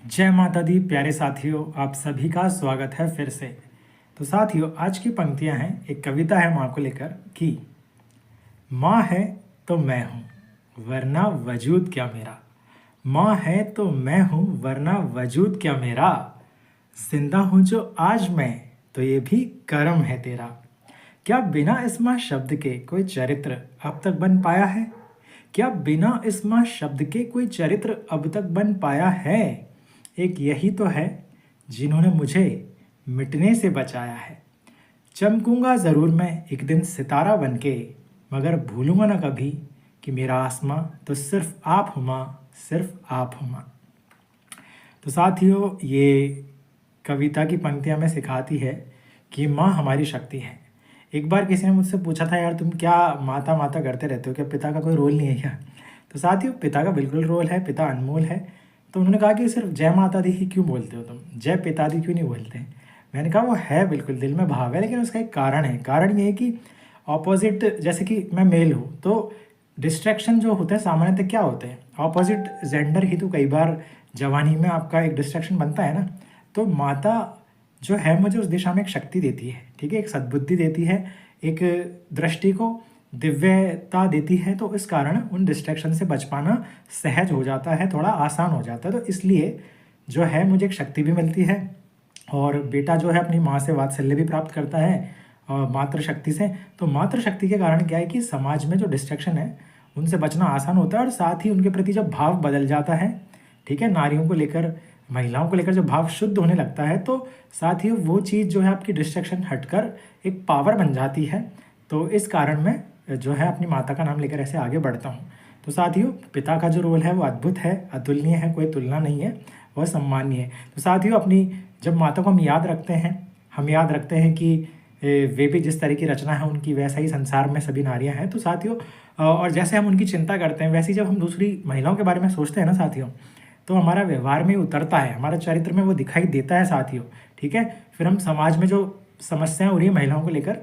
जय माता दी प्यारे साथियों, आप सभी का स्वागत है फिर से। तो साथियों, आज की पंक्तियां हैं, एक कविता है माँ को लेकर कि माँ है तो मैं हूँ वरना वजूद क्या मेरा। माँ है तो मैं हूँ वरना वजूद क्या मेरा। जिंदा हूँ जो आज मैं, तो ये भी करम है तेरा। क्या बिना इस माँ शब्द के कोई चरित्र अब तक बन पाया है? क्या बिना इस माँ शब्द के कोई चरित्र अब तक बन पाया है? एक यही तो है जिन्होंने मुझे मिटने से बचाया है। चमकूंगा ज़रूर मैं एक दिन सितारा बनके, मगर भूलूंगा ना कभी कि मेरा आसमां तो सिर्फ आप हो माँ, सिर्फ आप हो माँ। तो साथियों, ये कविता की पंक्तियाँ में सिखाती है कि माँ हमारी शक्ति है। एक बार किसी ने मुझसे पूछा था, यार तुम क्या माता माता करते रहते हो, क्या पिता का कोई रोल नहीं है क्या? तो साथियों, पिता का बिल्कुल रोल है, पिता अनमोल है। तो उन्होंने कहा कि सिर्फ जय माता दी ही क्यों बोलते हो तुम, जय पिता दी क्यों नहीं बोलते? मैंने कहा वो है, बिल्कुल दिल में भाव है, लेकिन उसका एक कारण है। कारण ये है कि ऑपोजिट, जैसे कि मैं मेल हूँ तो डिस्ट्रैक्शन जो होते हैं सामान्यतः क्या होते हैं, ऑपोजिट जेंडर ही तो कई बार जवानी में आपका एक डिस्ट्रैक्शन बनता है ना। तो माता जो है मुझे उस दिशा में एक शक्ति देती है, ठीक है, एक सद्बुद्धि देती है, एक दृष्टि को दिव्यता देती है। तो इस कारण उन डिस्ट्रैक्शन से बच पाना सहज हो जाता है, थोड़ा आसान हो जाता है। तो इसलिए जो है मुझे एक शक्ति भी मिलती है, और बेटा जो है अपनी माँ से वात्सल्य भी प्राप्त करता है मातृशक्ति से। तो मातृशक्ति के कारण क्या है कि समाज में जो डिस्ट्रैक्शन है उनसे बचना आसान होता है, और साथ ही उनके प्रति जब भाव बदल जाता है, ठीक है, नारियों को लेकर, महिलाओं को लेकर जब भाव शुद्ध होने लगता है, तो साथ ही वो चीज़ जो है आपकी डिस्ट्रैक्शन हटकर एक पावर बन जाती है। तो इस कारण मैं जो है अपनी माता का नाम लेकर ऐसे आगे बढ़ता हूँ। तो साथियों, पिता का जो रोल है वो अद्भुत है, अतुलनीय है, कोई तुलना नहीं है, वह सम्मानीय है। तो साथियों, अपनी जब माता को हम याद रखते हैं, हम याद रखते हैं कि वे भी जिस तरह की रचना है उनकी, वैसा ही संसार में सभी नारियां हैं। तो साथियों, और जैसे हम उनकी चिंता करते हैं, वैसे ही जब हम दूसरी महिलाओं के बारे में सोचते हैं ना साथियों, तो हमारा व्यवहार में उतरता है, हमारा चरित्र में वो दिखाई देता है साथियों, ठीक है। फिर हम समाज में जो समस्याएं हो रही है महिलाओं को लेकर,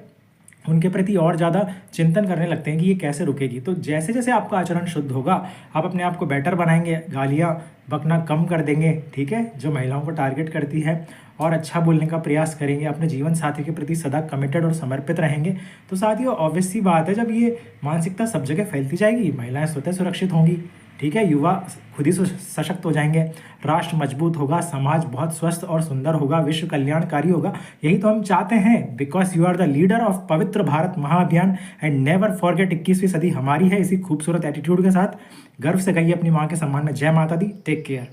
उनके प्रति और ज़्यादा चिंतन करने लगते हैं कि ये कैसे रुकेगी। तो जैसे जैसे आपका आचरण शुद्ध होगा, आप अपने आप को बेटर बनाएंगे, गालियाँ बकना कम कर देंगे, ठीक है, जो महिलाओं को टारगेट करती है, और अच्छा बोलने का प्रयास करेंगे, अपने जीवन साथी के प्रति सदा कमिटेड और समर्पित रहेंगे। तो साथियों, ऑब्वियस सी बात है, जब ये मानसिकता सब जगह फैलती जाएगी, महिलाएं स्वतः सुरक्षित होंगी, ठीक है, युवा खुद ही सशक्त हो जाएंगे, राष्ट्र मजबूत होगा, समाज बहुत स्वस्थ और सुंदर होगा, विश्व कल्याणकारी होगा। यही तो हम चाहते हैं, because you are the leader of पवित्र भारत महाअभियान। एंड नेवर फॉरगेट, 21वीं सदी हमारी है। इसी खूबसूरत एटीट्यूड के साथ गर्व से कहिए अपनी माँ के सम्मान में, जय माता दी, टेक केयर।